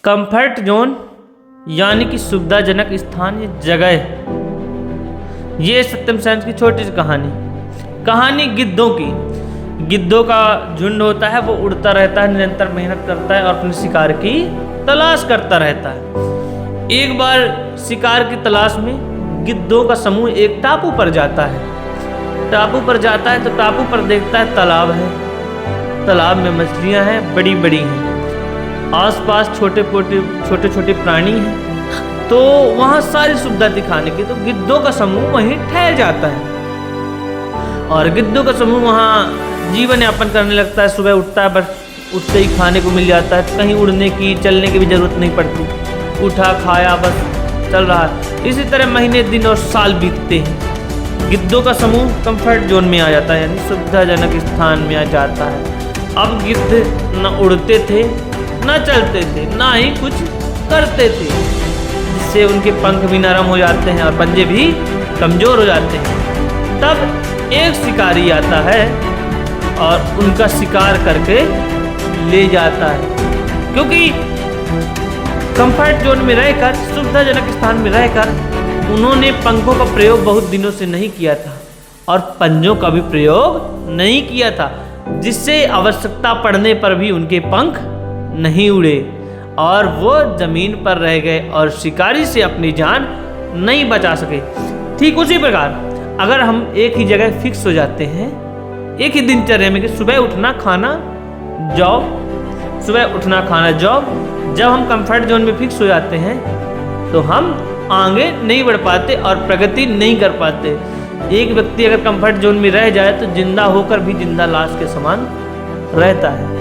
Comfort zone यानी कि सुविधाजनक स्थान या जगह। ये सत्यम साइंस की छोटी सी कहानी गिद्धों की। गिद्धों का झुंड होता है, वो उड़ता रहता है, निरंतर मेहनत करता है और अपने शिकार की तलाश करता रहता है। एक बार शिकार की तलाश में गिद्धों का समूह एक टापू पर जाता है। टापू पर जाता है तो टापू पर देखता है तालाब है। तालाब में मछलियां हैं, बड़ी बड़ी हैं। आसपास छोटे छोटे प्राणी हैं। तो वहाँ सारी सुविधा दिखाने की तो गिद्धों का समूह वहीं ठहर जाता है और गिद्धों का समूह वहाँ जीवन यापन करने लगता है। सुबह उठता है, बस उठते ही खाने को मिल जाता है, कहीं उड़ने की चलने की भी जरूरत नहीं पड़ती। उठा खाया, बस चल रहा है। इसी तरह महीने दिन और साल बीतते हैं। गिद्धों का समूह कंफर्ट जोन में आ जाता है, यानी सुविधाजनक स्थान में आ जाता है। अब गिद्ध न उड़ते थे, न चलते थे, ना ही कुछ करते थे, जिससे उनके पंख भी नरम हो जाते हैं और पंजे भी कमजोर हो जाते हैं। तब एक शिकारी आता है और उनका शिकार करके ले जाता है, क्योंकि कंफर्ट जोन में रहकर, सुविधाजनक स्थान में रहकर उन्होंने पंखों का प्रयोग बहुत दिनों से नहीं किया था और पंजों का भी प्रयोग नहीं किया था, जिससे आवश्यकता पड़ने पर भी उनके पंख नहीं उड़े और वो जमीन पर रह गए और शिकारी से अपनी जान नहीं बचा सके। ठीक उसी प्रकार अगर हम एक ही जगह फिक्स हो जाते हैं, एक ही दिनचर्या में कि सुबह उठना खाना जॉब, सुबह उठना खाना जॉब, जब हम कंफर्ट जोन में फिक्स हो जाते हैं तो हम आगे नहीं बढ़ पाते और प्रगति नहीं कर पाते। एक व्यक्ति अगर कंफर्ट जोन में रह जाए तो जिंदा होकर भी जिंदा लाश के समान रहता है।